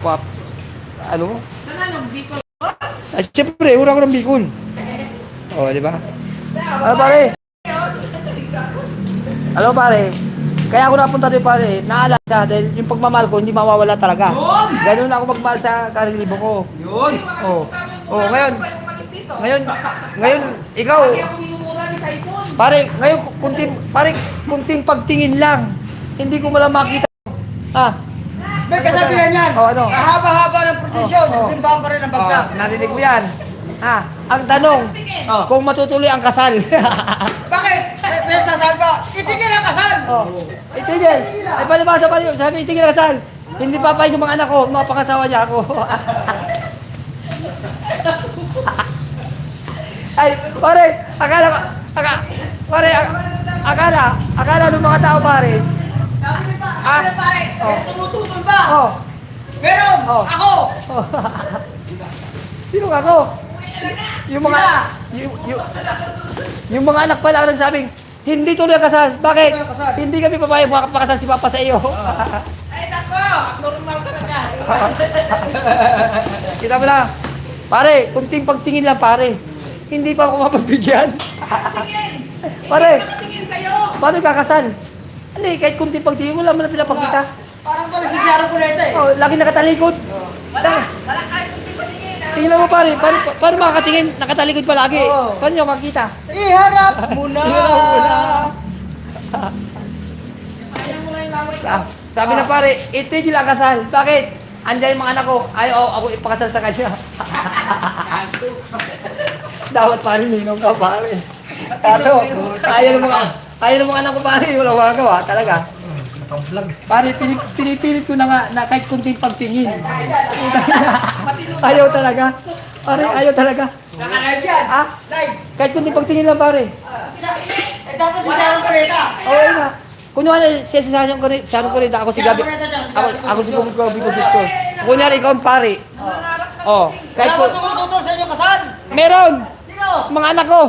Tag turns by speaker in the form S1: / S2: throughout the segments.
S1: Pap, ano?
S2: Sana nung Bicol.
S1: Ay, siyempre, una ko ng Bicol. O, di ba? Ano pare? Ano pare? Kaya ako napunta din pare, naalala siya dahil yung pagmamahal ko hindi mawawala talaga. Ganun ako magmahal sa karilibo ko.
S3: Yun!
S1: Oh. Oh, ngayon. Ngayon, ikaw, pare, ngayon kunting pagtingin lang. Hindi ko malang makita. Ah,
S3: May kasabihan yan!
S1: Oh, ano?
S3: Haba-haba ng prosesyon, simbahan pa rin ang bagsak.
S1: narinig mo yan. Ah, ang tanong,
S3: Oh.
S1: kung matutuloy ang kasal.
S3: Bakit? May sasabi pa, itigil ang kasal!
S1: Oh, itigil. Ay, palibasa pa rin. Sabi, itigil ang kasal. Hindi papayag yung mga anak ko, mapapangasawa niya ako. Ay, pare, akala ng mga tao, pare.
S3: Sabi pa,
S1: Ah.
S3: pare,
S1: Oh.
S3: may tumututol ba?
S1: Oh,
S3: Meron!
S1: Oh.
S3: Ako!
S1: oh. Sino ako? Yung mga, yung mga anak pala ang nagsabing, hindi tuloy ang kasal. Bakit?
S3: Tuloy ang kasal.
S1: Hindi kami papayag makapakasal si Papa sa iyo.
S2: Ay, nako! Normal ka na ka.
S1: Kita mo lang. Pare, kunting pagtingin lang pare. Hindi pa ako mapagbigyan.
S2: Tingin!
S1: Pare,
S2: Tingin sa'yo!
S1: paano kakasal? Hindi, kahit kunting pagtingin mo lang, wala pinapakita.
S3: Parang pala si Sharon Cuneta eh.
S1: Oh, lagi nakatalikod.
S2: Wala kahit kunti patingin.
S1: Tingnan mo pare, paano makakatingin? Nakatalikod palagi.
S3: Oo.
S1: Paano nyo makita?
S3: Iharap mo na!
S1: Tingnan mo muna.
S2: Sayang mo lang yung laway ko.
S1: Sabi na pare, itigil ang kasal. Bakit? Andiyan yung mga anak ko. Ayaw ako ipakasal sa kanya. Dapat pare, ninong ka pare. Kaso, ayaw ng mga anak ko pare. Wala magagawa talaga. Pare, pinipilit ko na nga na kahit kunting pagtingin. Ayaw talaga. Pare, ayaw talaga.
S3: Nakalive yan!
S1: Ah?
S3: Live!
S1: Kahit kunting pagtingin lang pare.
S3: Eh dapat si Sharon Cuneta!
S1: Oo na. Kunyari, siya si Sharon Corrida, ako si Gabi. Ako si Bumos Gabi Concepcion. Kunyari, ikaw ang pare. Oh, kahit po,
S3: Dapat tumututol sa inyong kasal!
S1: meron!
S3: Sino?
S1: Mga anak ko!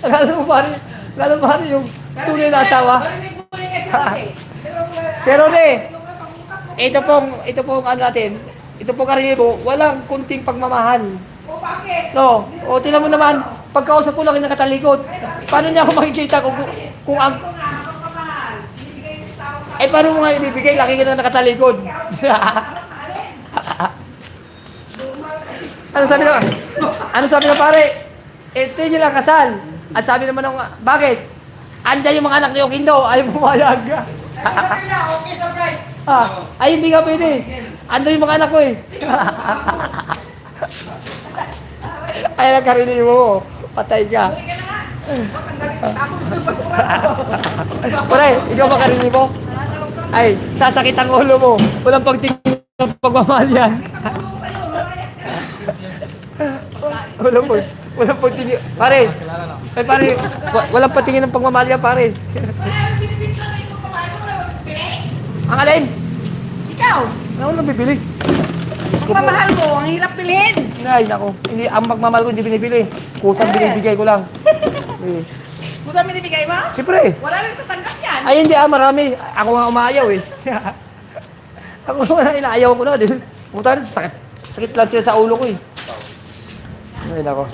S1: Akala mo pare, akala mo pare yung tunay na asawa.
S2: Barinig mo yung kasi.
S1: Pero ito pong ano natin, ito pong karinibo, walang kunting pagmamahal.
S2: O bakit?
S1: No, o tingnan mo naman, pagkausap ko lang yung nakatalikod. Paano niya ako makikita kung ang...
S2: Ito nga, habang kamahal. Binibigay yung tao ka.
S1: Eh, paano mo nga ibibigay? Laki ka na nakatalikod. Ano sabi na pare? Eh, tingin lang kasal. At sabi naman ng, bakit? Andyan yung mga anak ni Okindo, ayaw pumayag.
S3: Sabi na, okay sa bride!
S1: Ay, hindi ka pwede. Andyan yung mga anak ko eh. Ay, nagkarinig mo. Patay ka.
S2: Uwi ka na nga. Ako basura ko.
S1: Pare, ikaw makarinig mo? Ay, sasakit ang ulo mo. Walang pagtingin ng pagmamahal yan.
S2: Tulong sa'yo, malayas ka.
S1: Walang pagtingin. Pare, ay pare, walang patingin ng pagmamahal yan, pare.
S2: Wala, binibigyan na yung kamahal mo. Pili.
S1: Ang alin?
S2: Ikaw,
S1: Ano nang bibili?
S2: ang pamahal mo, ang hirap pilhin.
S1: Ay, nako. Hindi, ang magmamahal ko hindi binibili. Kusang binibigay ko lang. Eh,
S2: Kung saan binibigay mo?
S1: Siyempre.
S2: Wala rin tatanggap yan.
S1: Ay, hindi marami. Ako nga umayaw eh. Ako nga inaayaw ko na. Puta rin, sakit lang sila sa ulo ko eh. Ay, nako.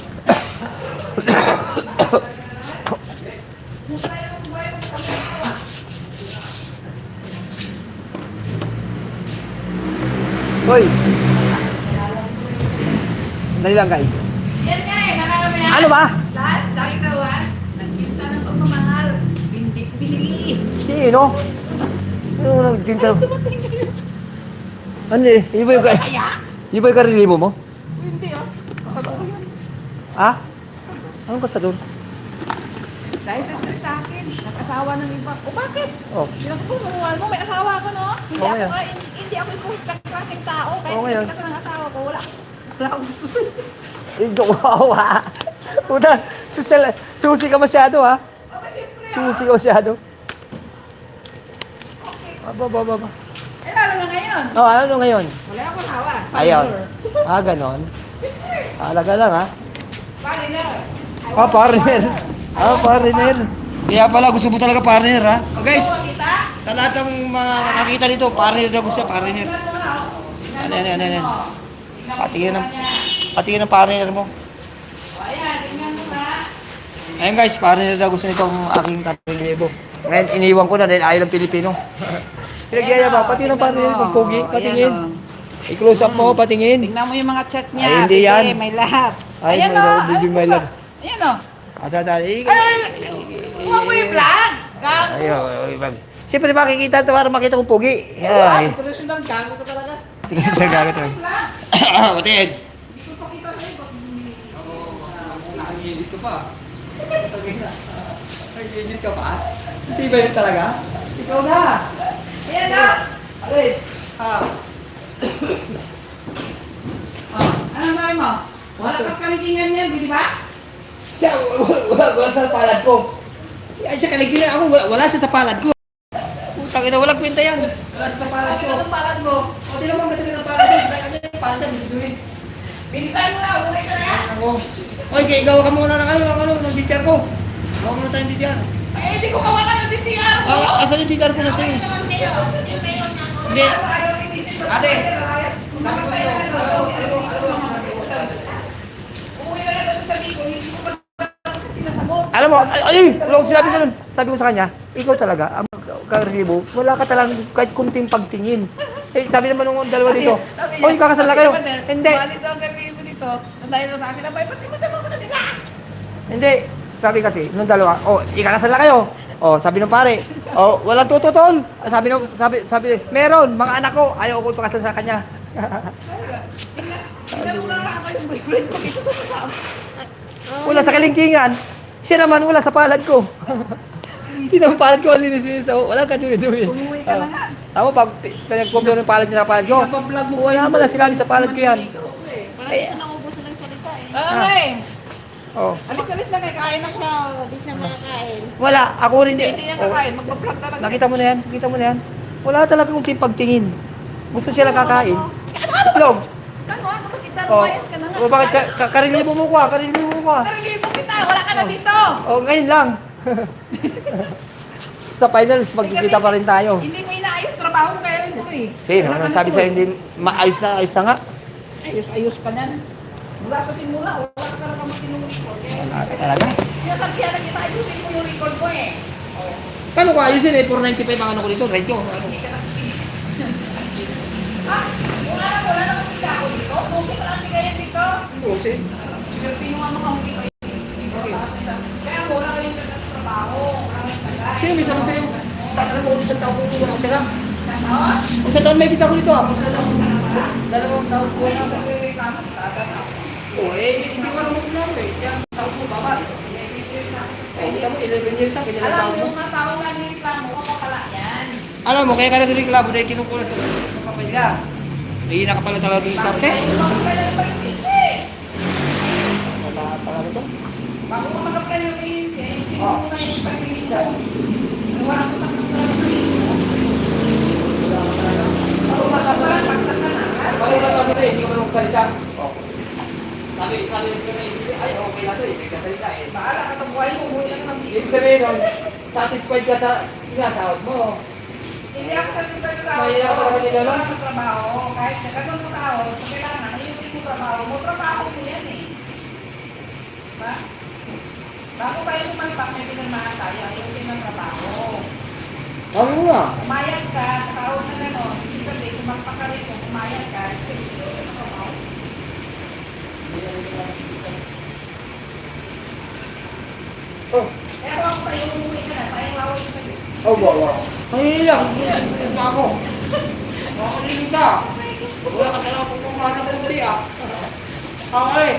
S1: Hoy! Dali lang guys.
S2: Yan nga eh, nakala mo yan.
S1: Ano ba?
S2: Lahat, dahil kawan, nagkita ng pagmamahal. Hindi ko binili.
S1: Sino? Ano nagtinta? Ano eh? Iba yung
S2: Kaya?
S1: Iba yung karilibo mo?
S2: Hindi ah. Sabi ko yan.
S1: Ha? Anong kasador?
S2: Dahil sa stress sa akin, nag-asawa ng iba. O bakit?
S1: Oh.
S2: Pinagpumunuan mo, may asawa ko no? Hindi
S1: Oo,
S2: ako,
S1: yan.
S2: hindi ako yung klaseng tao. Kahit
S1: Oo,
S2: hindi
S1: yan.
S2: kasi ng asawa ko, wala akong gusto sa'yo.
S1: Wow, ha? Puta, susi ka masyado, ha?
S2: Okay, siyempre
S1: Susi ka masyado. Ba.
S2: Eh, lalo na ngayon.
S1: Oh, ano ngayon?
S2: Wala akong asawa.
S1: Ayun. Ganon. Alaga lang, ha?
S2: Partner.
S1: Partner. Partner. Kaya pala gusto mo talaga partner, ha? Oh, guys,
S2: Kita?
S1: sa lahat ng mga nakakita dito, partner daw gusto siya, partner. Ano. Patingin ng partner mo.
S2: O, ayan, tingnan mo na.
S1: Ayun guys, partner daw gusto nitong aking 3,000. Ngayon, iniwan ko na dahil ayaw ng Pilipino. Pinagyaya ba? Pati ng partner kung pogi, patingin. I-close up mo, patingin.
S2: Tingnan mo yung mga chat niya.
S1: Ay, hindi
S2: Bebe,
S1: yan.
S2: May lahat.
S1: Ay,
S2: Ayan
S1: may
S2: o.
S1: love, baby, my love.
S2: Ayan o. Huwag mo yung vlog. Gago.
S1: Ayun. Siyempre makikita ito para makita kong pogi. Ay.
S2: International, gago ka talaga.
S1: Tingnan siya gagawin ito. Patingin.
S2: Gusto pa kita sa'yo. Ba't hindi?
S1: Nakangilid ka pa. Nakangilid ka pa? Hindi ba yun talaga? Ikaw na.
S2: Ayan o.
S1: Alay.
S2: Anong gawin mo? Wala kas kalikingan niyan, di ba?
S1: Siya, wala sa palad ko. Ay, siya kaligilan ako, wala siya sa palad ko. Putang ina, walang kwenta yan. Wala siya sa palad ko.
S2: Anong palad mo?
S1: O, di naman matagal ng palad ko. Kaya kanya yung palad niya, bibiduhin.
S2: Bilisan mo na, ulit ka na.
S1: Ako. Oy, kaya gawa ka muna ng teacher ko. Gawa muna tayong teacher.
S2: Eh, hindi ko kawa ka ng DTR mo.
S1: Asan yung teacher ko na sa'yo? Hindi. Ate.
S2: Uwi na lang sa sabi ko, hindi ko pa sinasagot.
S1: Alam mo, alam ko sinabi ko nun. Sabi ko sa kanya, ikaw talaga, ang karnibo, wala ka talagang kahit kunting pagtingin. Eh, sabi naman nung dalawa dito, oy, kakasal na kayo. Hindi.
S2: Malis daw ang karnibo dito. Dahil sa akin, abay, pati mo tanong sa kanila.
S1: Hindi. Sabi kasi, nung dalawa, ikakasal na kayo. Sabi ng pare, walang tututol. Sabi, meron, mga anak ko, ayaw ko ipakasal sa kanya.
S2: Tingnan mo na ako yung boyfriend ko dito sa mga.
S1: Wala sa kalingkingan. Siya naman, wala sa palad ko. Hindi naman palad ko, wala ka dumi-dumi.
S2: Umuwi ka na nga.
S1: Tama, pag pinag-compare yung palad niya sa palad ko,
S2: Nabablog mo.
S1: wala man lang sinabi sa palad ko yan.
S2: Parang ito naubusan ng salita eh. Ano eh? Alis-alis na kayo, kain na siya.
S4: Hindi siya makakain.
S1: Wala, ako rin
S2: Hindi niya kakain, magbablog talaga.
S1: Nakita mo na yan? Wala talaga kung pagtingin. Gusto siya lang kakain. Itlog.
S2: Ano ba kita? Lumayas ka na nga.
S1: Bakit karilibo mo ko?
S2: Karilibo kita, wala ka na dito.
S1: Ngayon lang. Sa finals, magkikita pa rin tayo.
S2: Hindi mo inaayos trabaho kayo ito eh.
S1: Sino? Ano sabi sa'yo, hindi maayos na nga?
S2: Ayos pa niyan. Mula sa simula, wala ka talaga matinong-record.
S1: Wala ka talaga.
S2: Sinasabihan na kita, ayusin mo yung record mo eh.
S1: Paano ko ayusin eh? 495 ang ano ko dito, radio.
S2: Hindi ka nakikinig. Yung anak ko, wala naman isa ako dito. Kung sino ang bigayan dito.
S1: Kasi,
S2: Sigurti yung ano kang hindi kayo. Kaya mo, wala kayong ganda sa trabaho. Wala kayong tagay.
S1: sino may sama sa'yo? Alam mo, isang taon ko kulang ako tira.
S2: Ano?
S1: Isang taon may kita ko dito ah. Dalawang taon ko na.
S2: Nagre-reklamo ka, tata.
S1: Hindi ko alam mo kumano eh. Kaya ang taon ko baba. Kita mo, 11 years kanya lang
S2: Alam
S1: sa
S2: mo
S1: mo.
S2: yung mga tao na nireklamo, ako pala yan.
S1: Alam mo, kaya ka nagreklamo dahil kinukuha sa pamilya. Hindi na ka pala talaga yung starte.
S2: Yung mga kailan pa yung pinsi.
S1: Wala pala ito.
S2: Bago ka mag-apply ng pinsi, hindi mo na yung sarili mo. Wala ko sa
S1: Paano ka kasi hindi ka marunong salita? Sabi ko na ay okay na to eh, may kasalita eh.
S2: Bahala ka sa buhay mo, buhay lang ng
S1: Ibig sabihin nun, satisfied ka sa sinasahod mo.
S2: Hindi ako satisfied sa trabaho.
S1: Mahirap ka naman nila, no?
S2: Wala sa trabaho. Kahit sa ganun mo tao, kung kailangan, ayusin mo trabaho mo. Trabaho mo yan eh. Diba? Bago tayo lumalipak, may pinirmahan tayo. Ayusin ang trabaho.
S1: Sabi mo nga.
S2: Umayag ka, sa tawag na gano'n. Ibig sabihin, kung magpakalit mo, umayag ka, ayusin ang trabaho. Kaya kung ako tayo, umuwi ka na. Tayo laway ka na.
S1: Wow. Ay, lang. Ano pa ako? Makakalimutan ka. Wala ka talaga pupumahan ng kunti ah. Okay.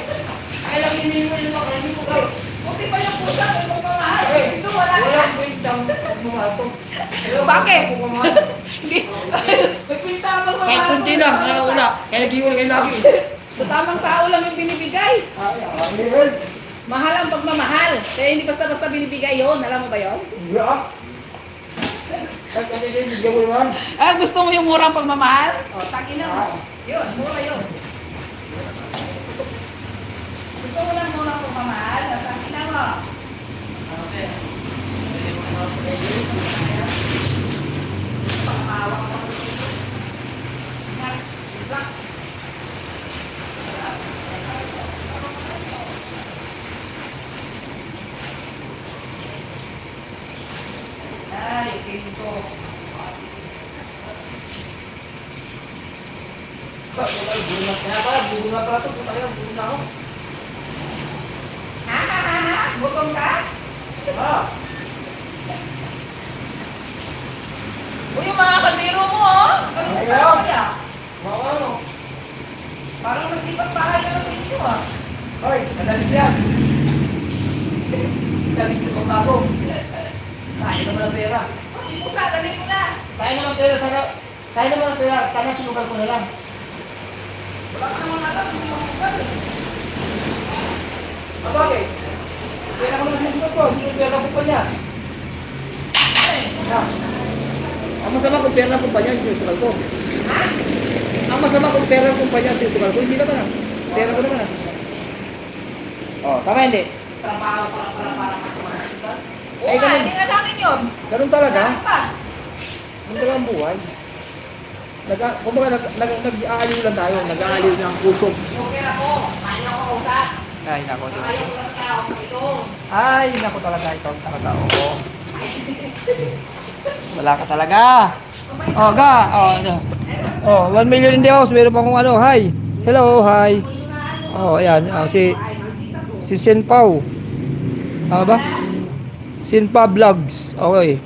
S1: Ay lang iniwan yung makalimutan ko.
S2: Buti pa yung pusa kung pagmamahal. Ito wala ka.
S1: Walang kwentang pagmamahal ko.
S2: Bakit?
S1: Pagmamahal.
S2: Hindi. May kwenta pa mga
S1: Kahit kunti lang, kaya wala. Kaya nag-iwala kayo lagi.
S2: Sa tamang tao lang yung binibigay.
S1: Ay,
S2: Mahal ang pagmamahal. Kaya hindi basta-basta binibigay yon. Alam mo ba yon?
S1: wala. Kasi bigyan mo naman.
S2: Gusto mo yung murang pagmamahal? O, tangin na. Yun, mura yun. Gusto mo lang murang pagmamahal? Tangin na mo. Ay, pinto.
S1: Kaya pala, bugo na pala ito. Puta yan, bugo na ako.
S2: Ha? Gutom ka?
S1: Ah,
S2: Uy, yung mga kaldero mo, oh.
S1: Ay,
S2: Parang
S1: ayaw.
S2: kaya.
S1: mga ano.
S2: Parang nagtipat bahay ka ng pinto, ah.
S1: Hoy, madalit yan. Sabi ko kung bago. Sayang naman ang pera.
S2: Hindi mo ka, dali mo na.
S1: Sayang naman ang pera. Sayang naman ang pera. Sana sinugal ko na lang.
S2: Wala ka naman alam, hindi mo mamugal, eh.
S1: Ah, bakit? Pera ko naman sinugal ko. Hindi ko pera ko pa niya.
S2: Ay,
S1: Ha? Ang masama kung pera ng kumpanya, sinusugal ko.
S2: ha?
S1: Ang masama kung pera ng kumpanya, sinusugal ko. Hindi naman ah. Pera ko naman ah. Oh, tama hindi?
S2: Trabaho para ka. Oo
S1: Ay,
S2: nga,
S1: ganun.
S2: hindi nga sa akin yun.
S1: Ganun talaga.
S2: Saan pa?
S1: Ganun talaga ang buhay. Kumbaga, nag-aaliw lang tayo. Nag-aaliw ng puso.
S2: Okay ako. Kaya ako usap.
S1: Ay, nako.
S2: Kaya ko lang tao ito.
S1: Ay, nako talaga. Ikaw talaga. Oo. Wala ka talaga. Oh, ga. Oh, ano. Oh, 1 million in the house. Meron pa akong ano. Hi. Hello, hi. Oh, ayan. Oh, si Sen Pao. Ano ba? Sinpa Vlogs. Okay.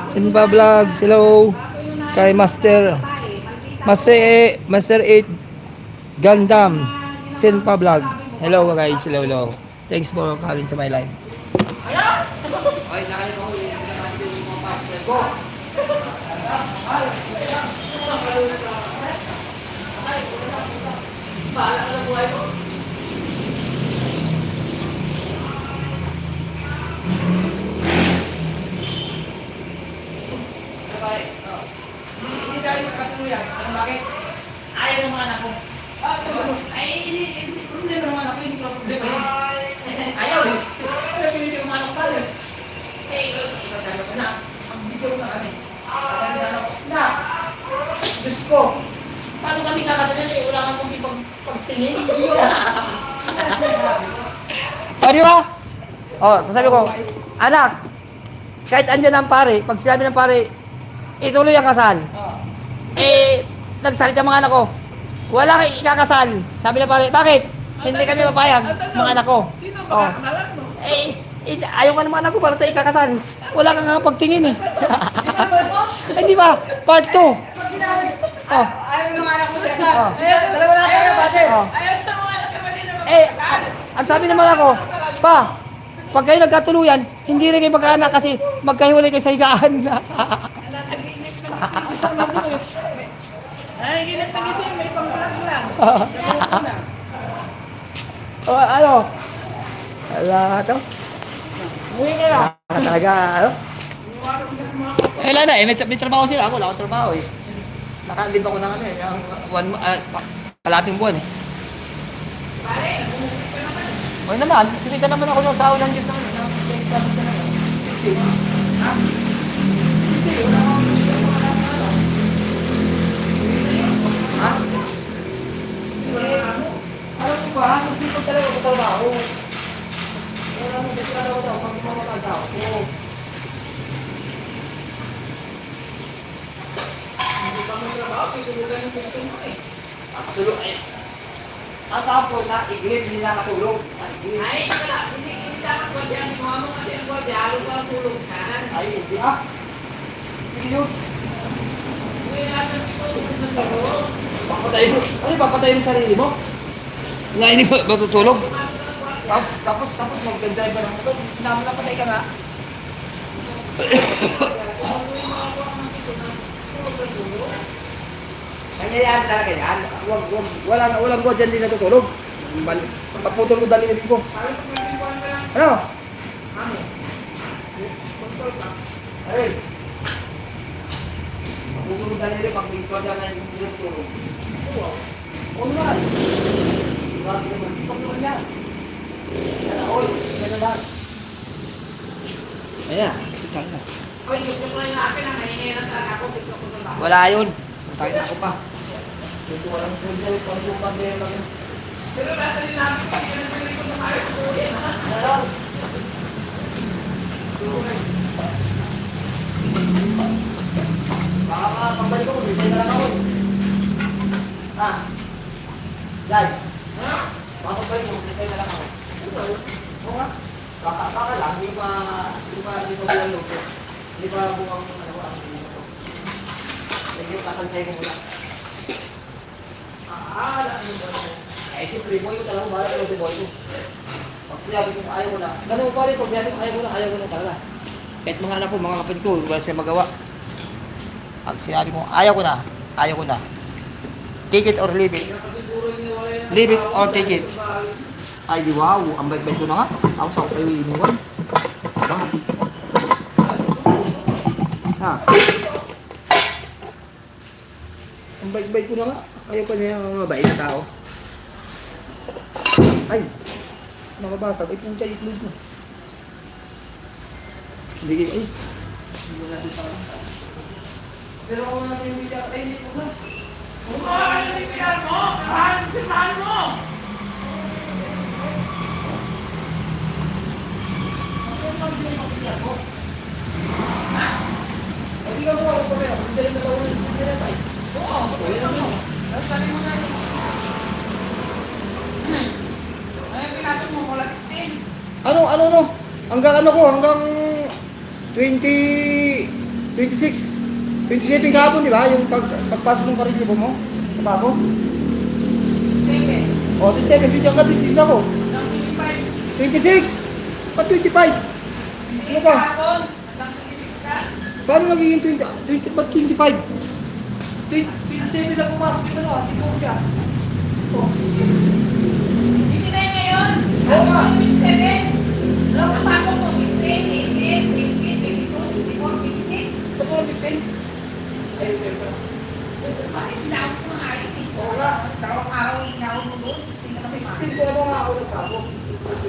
S1: Sinpa Vlogs. Hello. Kay Master 8 Gundam. Sinpa Vlog. Hello guys. Hello, hello. Thanks for coming to my live. Ay, nakalimutan ko yung mga password ko.
S2: Bahala ka na buhay ko.
S1: Hindi tayo magkatuluyan. Ano bakit?
S2: Ayaw ng mga anak ko.
S1: Ay, hindi problema naman ako. Hindi ko problema yun.
S2: Ayaw eh.
S1: Kaya pinili ko manok pa rin. Eh, ikaw sabi ko na. Magbigay na kami. Sabi na ako, na. Diyos ko. Paano kami kakasalan eh? Wala kang kunti pagtingin. O, di ba? O, sasabi ko, anak, kahit andyan ang pare, pag sinabi ng pare, ituloy ang kasal. Eh, nagsalita mga anak ko, wala kang ikakasal. Sabi ng pare, bakit? Hindi kami papayag, mga anak ko.
S2: Sino
S1: Oh.
S2: ba kakasalan mo?
S1: Ayaw ka ng mga anak ko para tayo ikakasal. Wala kang nga pagtingin eh. Ay, di ba? Part 2.
S3: Pag sinabi,
S1: Oh.
S3: ayaw ng mga anak mo siya.
S1: Oh.
S3: Dalawa na tayo, bate.
S1: Oh.
S2: Ayaw ng mga anak ko din na
S1: Eh, ang sabi ng mga ko, pa, pag kayo nagkatuluyan, hindi rin kayo magkaanak kasi magkahiwalay kayo sa higaan.
S2: Nag-iinip ng isang nandun eh. Nag-iinip ng isang may pang-vlog lang.
S1: O, ano? Wala to.
S2: Uwi ka lang.
S1: Talaga, ano? Eh, wala na eh. May trabaho sila. Ako, wala akong trabaho eh. Nakalib ako ng ano eh. Kalating buwan eh. O naman, kumita naman ako ng sao ng Diyos na ano. Ha? Alam mo ba? Hindi ko talaga ako trabaho. Wala mo, hindi ko talaga daw. Pag mamamaganda ako.
S2: Hindi pa mo trabaho, tutulugan yung pinto mo eh.
S1: Nakatulog eh. Ang tapos na, igilid, hindi nakatulog.
S2: Ay, hindi dapat gwadya. Hindi mo kasi ang gwadya, halo pa ang tulog ka.
S1: Ay, hindi ah. Hindi yun.
S2: Uwi lahat ng pitulog ng tulog.
S1: Papatayin mo. Ano yung papatayin mo sarili mo? Nga, hindi ko matutulog. Tapos mag-drive ka ng motor. Naman na patay ka nga. Kanya yan talaga yan. Walang go dyan din natutulog. Paputol ko daliri ko. Ano? Aray. Paputol ko daliri pag may ko dyan na yung natutulog. Oo naman. Grabe naman. Sipag naman yan. Yan all. Yan na lang. Ayan, tutang na.
S2: Oy, gusto ko yung akin na mahihirap talaga ako. Gusto ko sa bahay.
S1: Wala yun. Tutang na ako pa. Ito walang pwede. Pag-tupag na yun.
S2: Pero lahat din namin kung hindi na ko na kayo tutuloy.
S1: Meron. Baka makapambalik ko, design na lang ako. Ha? Guys. Makapambalik ko, design na lang ako. Oo nga. Baka lang, hindi pa buwang luto. Hindi pa buwang ano ang luto. Sige, kakansay ko muna. Alam mo ba? Eh, siyempre, boy ko talaga, bahala ko si boy ko. Pag sinabi ko ayaw ko na, ganun pa rin, pag sinabi ko ayaw ko na talaga. Kahit mga anak ko, mga kapatid ko, wala siya magawa. Pag sinabi ko ayaw ko na. Take it or leave it. Leave it or take it. Ay, di wow, ang bait-bait ko na nga. Ako sa kayo iniwan. Ha? Ang bait-bait ko na nga. Ayaw pa niya ang mabait na tao. Ay, nakabasag. Ay, punta itlog mo. Hindi, ay. Hindi natin pa lang. Pero ako natin yung video, ay, hindi ko na.
S2: Kung ano yung pinal mo, kahan mo.
S1: Hindi ka gawa ko pa rin. Hindi rin nagawa ng sinira tayo.
S2: Oo, ito mo. Nasali mo na yun. Ay, pinasok mo, wala 16.
S1: Ano? Hanggang ano ko, hanggang 26 27 kahapon, di ba? Yung pagpasok ng karilyo mo, sa bago.
S2: 7.
S1: O, 27, hanggang 26 ako.
S2: Hanggang 25.
S1: 26! Pa 25! Ano ba?
S2: Hanggang 26 ka.
S1: Paano magiging 20, ba't 25? 27 lang pumasok yung ano, siguro siya. O,
S2: Hindi na yun ngayon.
S1: Oo nga.
S2: 27. Ang pasok mo, 16, 18, 20, 22, 24, 26.
S1: ito po 15? Ay, okay pa.
S2: Bakit sinawag ko nga yun eh?
S1: Oo nga.
S2: Tawag araw yung inawag mo doon.
S1: 16 ko ano nga ako nagpasok.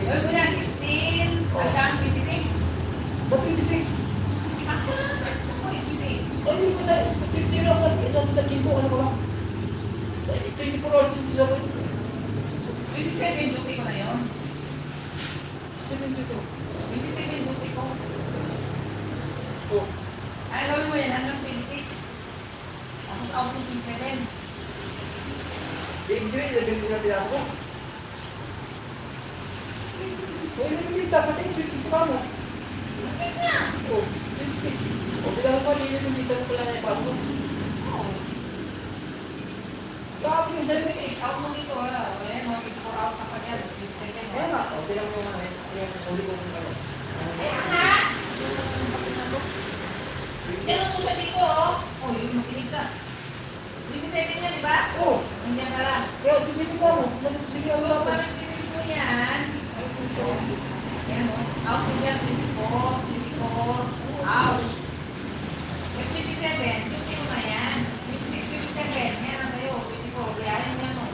S2: Ay, ko na 16 hanggang 26.
S1: Ba't 26?
S2: Actually, search ko po eh, hindi.
S1: Ay, hindi ko sa 15 ako nagkinto, ano ba? 24 hours hindi sila ko.
S2: 27 duty ko na yun.
S1: 72.
S2: 27 duty ko.
S1: Oh.
S2: Ay, gawin mo yan hanggang 26. Tapos out to 27.
S1: Ibig sabihin, ilagay ko sa piraso ko. O, ilagay isa kasi 26 pa mo.
S2: Bakit na?
S1: O, 26. O, bilang pa, ilagay isa mo pala na ipasok ko.
S2: Oo.
S1: Grabe yung sabi ko.
S2: 26, out mo dito. Wala. Wala yan, mga 24 hours na pa yan. 27.
S1: Kaya nga, o, bilang yung ano, yung huli ko kung ano.
S2: Kaya nga. Pero kung siya dito, oh. Oh, yung makinig ka. 27 yan, di ba?
S1: Oo.
S2: Nandiyan ka lang.
S1: Kaya, isipin ko mo. Sige, ano
S2: So,
S1: ba?
S2: parang isipin mo yan. Yan, oh. Out mo yan, 24, 24, out. Yung 27, duty mo na yan. 26, 27, yan ang kayo. 24, biyahin mo yan, oh.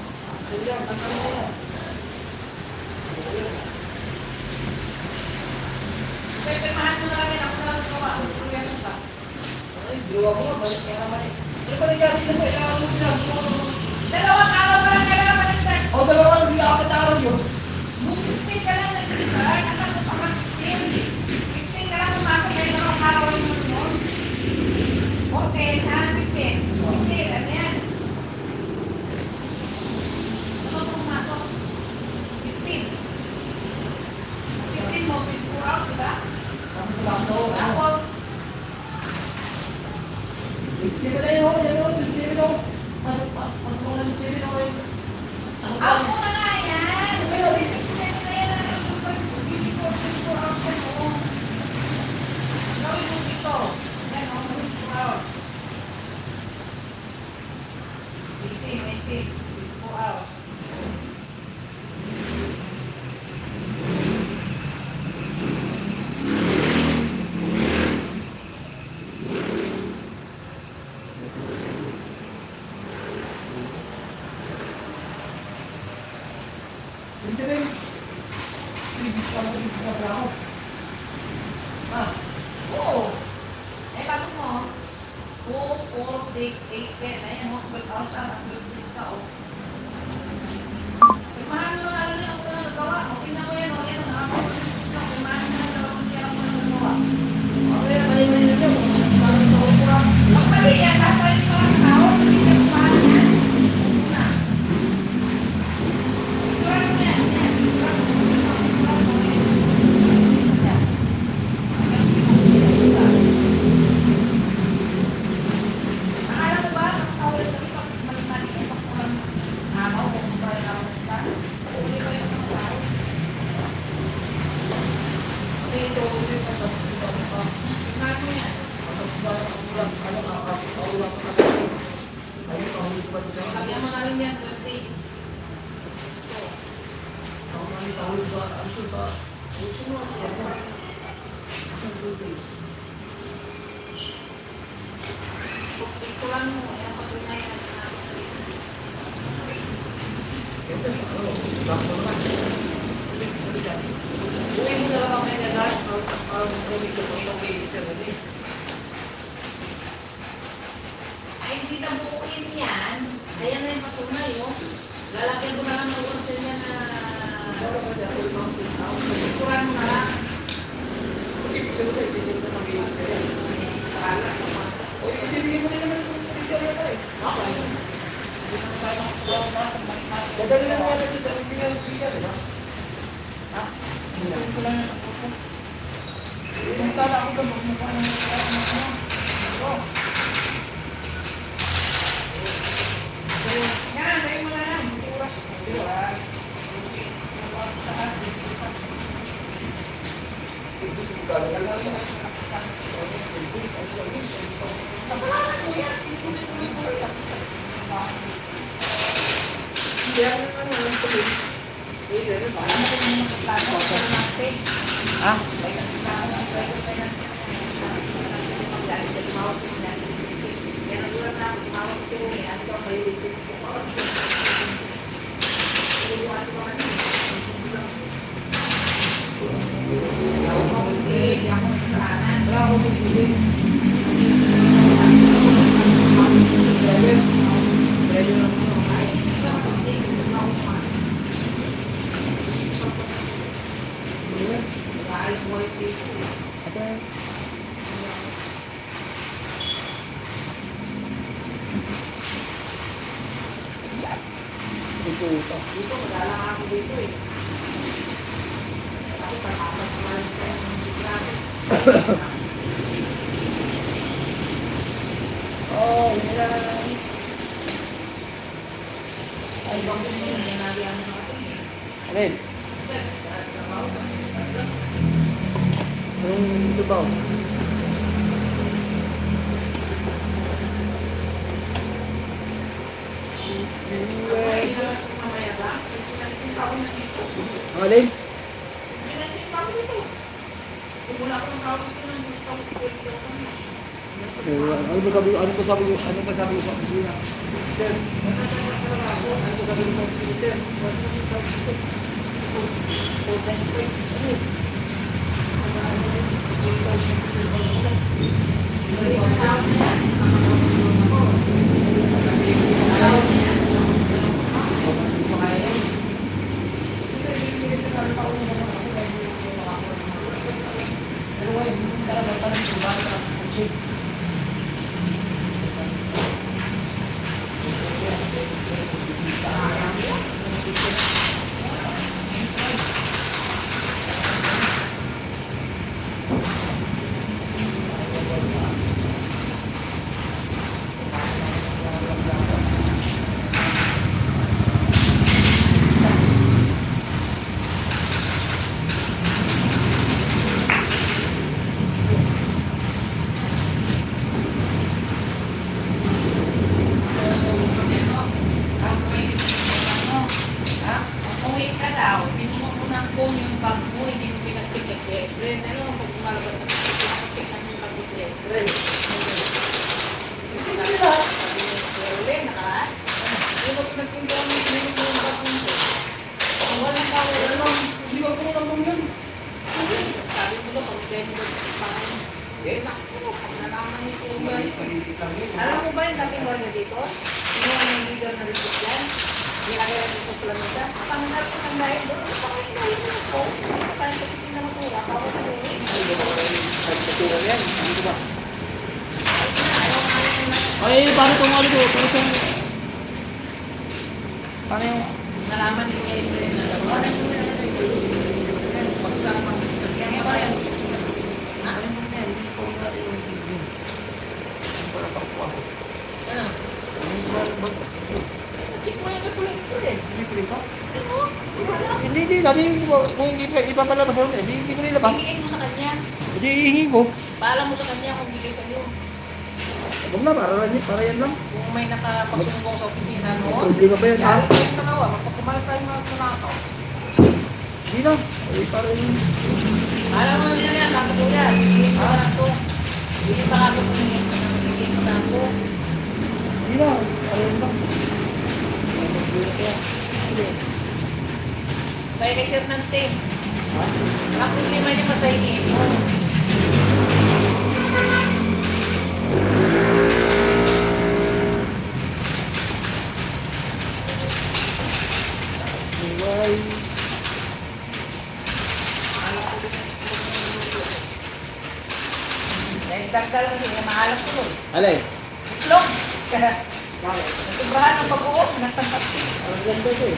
S1: Sige, ang ano mo yan.
S2: Pero pirmahan mo na lang yan. Ako na lang ito, ako na lang ito.
S1: Ay, gawa ko nga, balik kaya naman eh. Ano pa nangyari na ba? Ilangan mo sila.
S2: Dalawang araw pa lang kaya naman nag-start.
S1: O, dalawa na, hindi apat na araw yun.
S2: Nung 15 ka lang nag-start, anak ko pa ka 15. 15 ka lang pumasok kayo ng araw yung mga yun. Okay, ha? 15. 16, ano yan? Ano pa pumasok? 15. 15 mo, 24 hours, diba?
S1: Tapos lang to.
S2: Tapos,
S1: 27 na yun, yan yun, 27 na. Pasok mo na 27 na yun. Ano ba?
S2: out mo na nga yan. Pero 16 na yan, ano, 24 hours ka mo. Gawin mo dito. Yan, 24 hours. 18, 24 hours. 6, 8, 10. Ayan mo, 12 hours na. 12 days ka, oh. Mahal mo na lang ako na nagawa. O, tingnan mo yan, o. Yan, o. Ako, mahal mo na lang ako na nagawa.
S3: Okay, mali-mali na daw. Parang sa kupura.
S2: Ang mali yan, basta hindi ka lang tao. Hindi ka mahal yan. Una. Sigurado mo yan. Yan. Akala mo ba, nakakawal kami pag mali-mali kayo pag kulang amaw o kung parang ako sa uli ko yung mga tao. Okay, ito, ulit pa ito. Tingnan mo yan. Lagyan mo na rin yan, 12 days. Kulang mo, yan patunayan na.
S3: Uwi mo na lang ako na lahat. Ang gamit ko pang mag-i-isa rin eh.
S2: Ay, hindi na bukuin yan. Ayan na yung patunay, oh. Lalagyan mo na lang ng ulo niya na kulang mo na lang. Okay.
S3: Dadali lang natin ito sa single siya, di ba?
S2: Yan, gawin mo na lang. Kasalanan mo yan.
S1: Ha?
S3: Oh, yan. Alin? Yung lubaw. Ang alin? Ano ba sabi ko sa opisina? Sir, ano ba sabi ko sa opisina?
S2: Nalaman ni Kuya. Alam mo ba yung dating warga dito? Yung yung leader na rin yan? Nilagay natin sa planeta. Pangal ko ng dahil doon. Ano pa kayo dahil doon po? Kaya kasi na matula. Bawat na rin.
S3: Pagkaturan yan. Ano ba?
S2: Ayaw nga yung
S3: Ay, paano itong ano to? Paano itong... Paano yung...
S2: nalaman ni Kuya Efren na daw. Pagsama mag-sabihan niya ba yan?
S3: Ano mo yan? Hindi ko natin yung video. Para sa upo ako.
S2: Ano? Check mo yung kapulit ko din.
S3: Hindi ko rin pa?
S2: Ano? Wala.
S3: Hindi. Dati kung hindi ipapalabas ako, hindi ko nilabas.
S2: Hingiin mo sa kanya.
S3: Hindi ihingi ko.
S2: Paalam mo sa kanya kung bigay sa'yo.
S3: Huwag na, para yan lang.
S2: Kung may nakapagsumbong sa opisina noon,
S3: Problema ba yan?
S2: lalo ko yung nagawa. Magpakumalit tayo mga nanakaw.
S3: Hindi na. Ay, para yun.
S2: Alam mo na yan, baka kuya. Bigyan ko na ito. Bigyan pa ako kung bigyan ko na ito.
S3: Hindi na. Para yun lang.
S2: Kaya kay Sir Nante,
S3: Ha?
S2: ang problema niya masahin mo.
S3: Buhay.
S2: Dahil dagdal na siya, maalam ko doon.
S3: Alay.
S2: Itlog! Nasubrahan ng pag-uok, nagtantaksi.
S3: Ang ganda ito eh.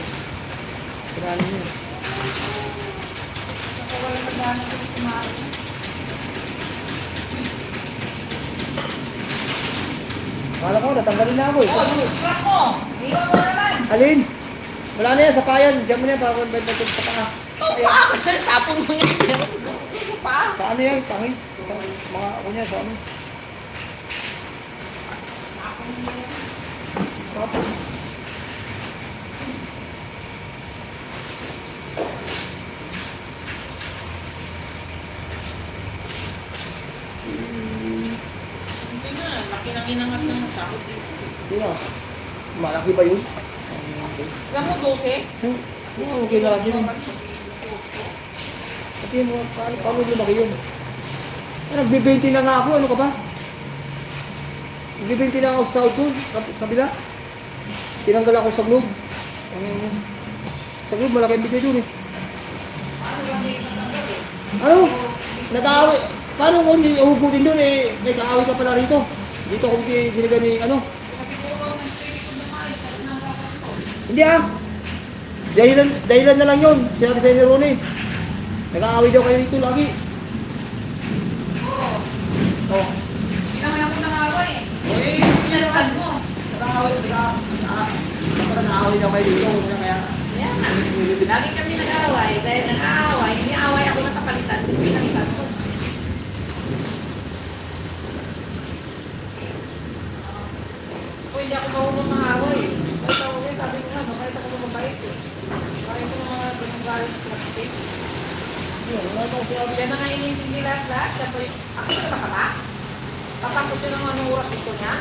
S3: Siranin yun.
S2: Ako wala nagdaanan ko sa maalam.
S3: Akala ko, natanggalin na ako eh.
S2: Oh, scrap mo! Iwan mo naman!
S3: Alin? Wala na yan, sa payan. Diyan mo na yan, para kung may batid sa paa.
S2: Oh, paa! Kasi tapon mo yan. Sa paa!
S3: Sa ano yan, pangis? Sa mga ako niya, sa ano? Tapos.
S2: Hindi na, laki ng inangat ng masakot dito.
S3: Di ba? Malaki ba yun?
S2: Alam mo, 12?
S3: Oo, okay lang yun. Pati mo, paano lumaki yun? Nagbe-20 na nga ako, ano ka ba? Nagbe-20 na ako sa sahod ko, sa kabila. Tinanggal ako sa globe. Sa globe, malaki ang bigay dun eh. Ano? Nag-aaway. Paano kung ihugutin dun eh, may kaaway ka pala rito. Dito kung ginagani, ano? Hindi ah. Dahilan na lang yun. Sinabi sa'yo ni Ronnie. Nag-aaway daw kayo dito lagi. Oh.
S2: Hindi naman ako nangaway eh.
S3: Eh,
S2: Pinalakan mo.
S3: nag-aaway daw kayo dito. Kaya,
S2: Yan na. Lagi kami nag-aaway. Dahil nag-aaway, hindi away ako natapalitan. Pinalitan ko. O hindi ako marunong mangaway. Kahit ako eh, sabi ko nga, kahit ako mabait eh. Kahit ako mga ganung galit sa plastic.
S3: yun, wala akong sinabi.
S2: Yan na nga inintindi lahat-lahat. Tapos, ako na masama. Tatakot yun ang anong oras gusto niya.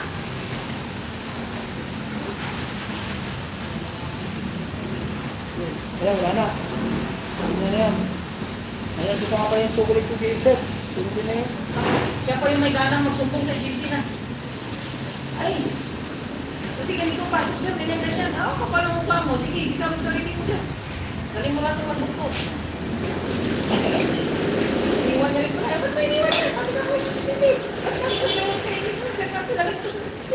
S3: Ayan, wala na. Ano na yan? Ayan, dito nga pa yung tukulit ko kay Seth. Tukulit na yun.
S2: Siya pa yung may ganang magsumbong sa GC na. Ay, kasi ganito pa, siya, ganyan-ganyan. Ah, kapal ang mukha mo. Sige, isa mo sarili mo dyan. Galing mo lang sa magluto. Iniwan niya rin pala. Ba't ba iniwan niya? Pati ka ko sa GC. Mas kami ko siya sa GC. Sir, kapit lang ito sa GC.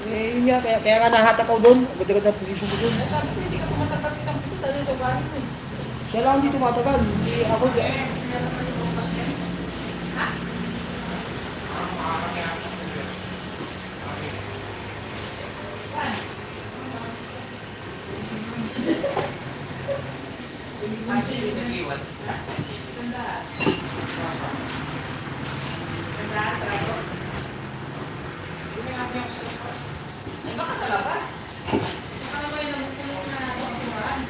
S3: Eh, yun nga, kaya nga nahatak ako doon. Ganda-ganda ang position ko doon.
S2: Ay, sabi ko, hindi ka tumatatas sa isang puso. Dahil sa ugali mo.
S3: Siya lang hindi tumatagal. Hindi ako dyan.
S2: Ha? Ay, baka sa labas. Baka naman yung nagpupulo na pagkumaan.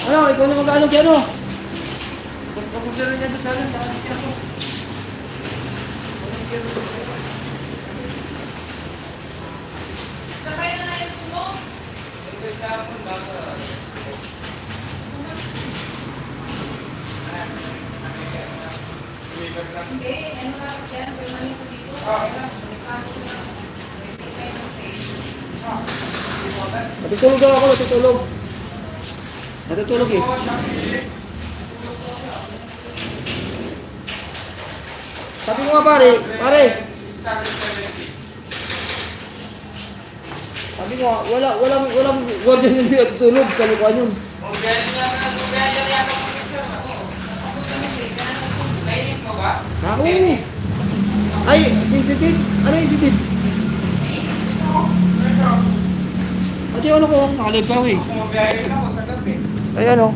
S3: Ano, ikaw na mag-ano kaya ano? Pag-pag-pag niya doon sa akin, sa akin ako.
S2: Sabay na na yung sumo. Hindi, ano lang yan, permanente dito.
S3: Natutulog daw ako, natutulog. Natutulog eh. Sabi ko nga pare, pare. Sabi ko nga, walang guardian hindi natutulog. Kalukuhan yun. Ha? Oo. Ay, sensitive? Ano yung sensitive? Ate, ano ko? Nakalipaw eh.
S1: Ayan o.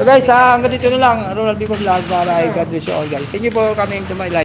S1: Guys, hanggang dito na lang. Ronald Bico Vlog para I God bless you all guys. Thank you for coming to my life.